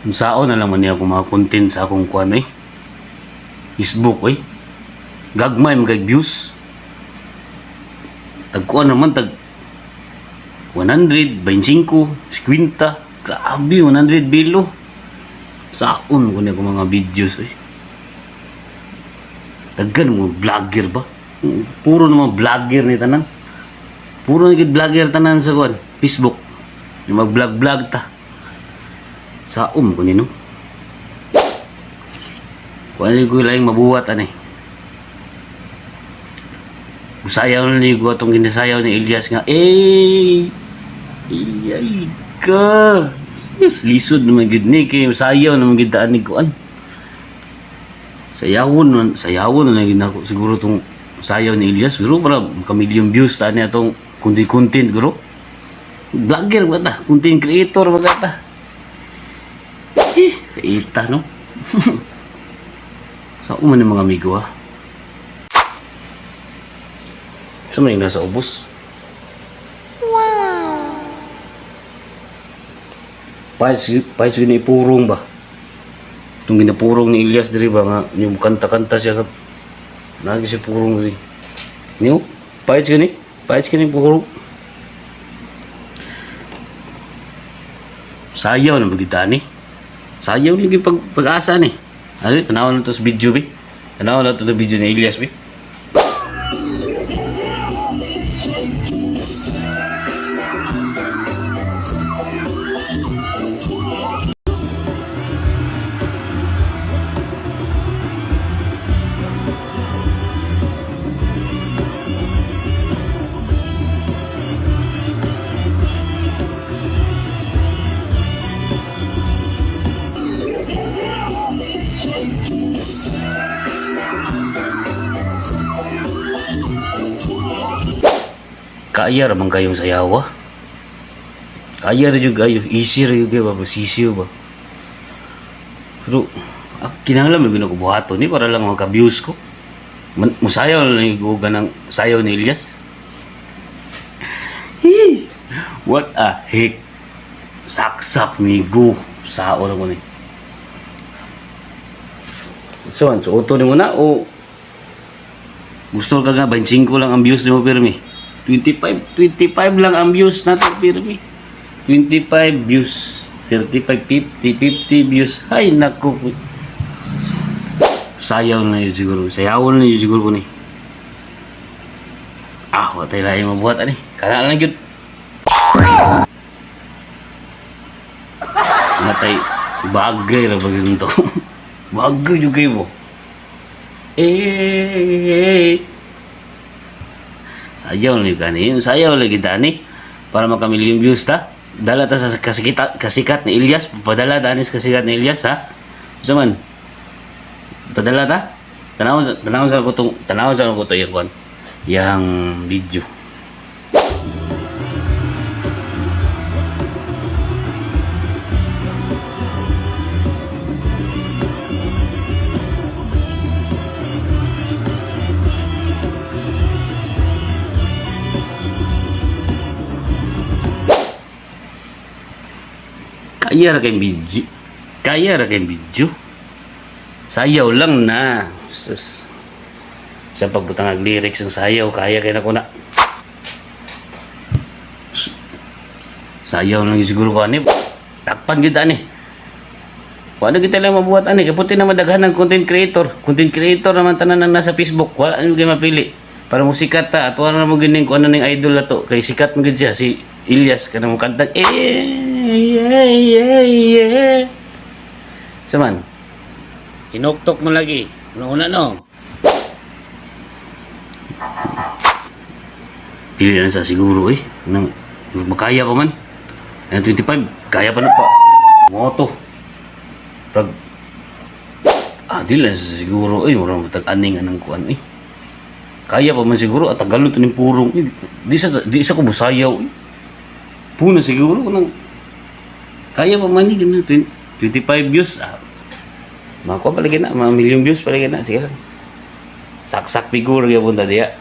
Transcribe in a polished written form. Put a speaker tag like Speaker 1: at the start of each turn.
Speaker 1: Unsaon na lang man niya akong mga content sa akong kuan Facebook Gagmay magag views. Tagkuan naman tag 100, 25, 50. Grabe 100 bilo. Saon ko niya akong mga videos Daggan mo vlogger ba? Puro naman vlogger ni tanan. Puro na vlogger tanan sa kuan Facebook. Yung mag-vlog ta. Sa ko nino. Kung ko lang mabuhat Busayaw na ligo atong ginasayaw ni Elias nga ay ka. Lisod naman gid ni kay sayaw naman gid taan ni kuan. Sayawon na gid nako siguro tong sayaw ni Elias pero para ka-million views ta ni atong content guro. Vlogger ba ta? Content creator ba ta? Kaita no? Sa man yung mga amigo Sa man yung nasa ubos? Wow! Pahit siya ipurong ba? Itong ginapurong ni Elias diri ba nga yung kanta-kanta siya lagi siya purong diri. Niyo? Pahit siya ni purong. Sayaw na bagita Sayaw lagi pag-asa Ano, tanawan na to sa video Tanawan na to sa video ni Elias Kaya ramang kayong sayawa. Kaya rin yung kayo. Easy rin yung kayo ba? Sisiyo ba? Pero, kinahanglan mo yung ginagabuhato ni para lang maka-views ko. Musayaw na yung guga ng sayaw ni Elias. What a heck? Saksak ni Gu. Sao na ko ni. So auto ni mo na o gusto ka nga 25 lang ang views ni mo pirmi? 25 lang ang views natin pirmi. 25 views, 35, 50 views. Ay naku. Sayaw na yun siguro. Sayawon na yun siguro ko ni. Watay lang yung mabuhat Kana lang yun. Natay bagay na bagay to. Bagay yung kayo mo. Sayaw na yung sayaw lagi para makamilyon views ta. Dala ta sa kasikat ni Elias. Padala danis kasikat ni Elias So man. Padala ta. Tanawon sa ko to yung video. Kaya ra kayong video. Sayaw lang na. Sa pagbutang ng lyrics ng sayaw, kaya kayo na ko na. Sayaw lang siguro ko Takpan kita Wala kita lang mabuhat kaputi na madaghan ng content creator. Content creator naman tanan na nasa Facebook. Wala nyo kayo mapili. Para mo sikat ta. At wala na mo gining kung ano ng idol na to. Kay sikat mo gid siya. Si Elias. Kanang mo kantang Saman. Hinoktok mo lagi. Una Pili na sa siguro makaya pa man. 25, kaya pa na pa. Moto. Dili na sa siguro. Murang matag-aning anang kuan Kaya pa man siguro. At tagalon ito ng purong. Di sa ko busayaw Puna siguro. Kaya pa man 25 views. Mga kuha palagi na. Mga million views palagi na. Sige lang. Saksak figure kaya punta diya.